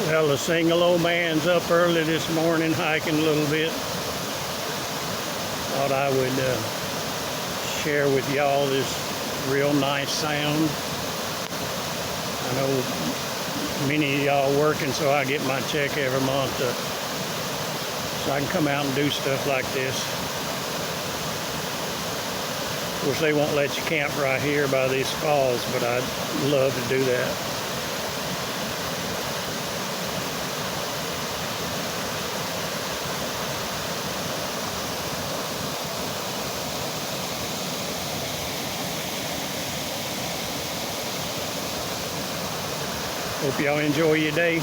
Well, the single old man's up early this morning hiking a little bit. Thought I would share with y'all this real nice sound. I know many of y'all working, so I get my check every month so I can come out and do stuff like this. Of course, they won't let you camp right here by these falls, but I'd love to do that. Hope y'all enjoy your day.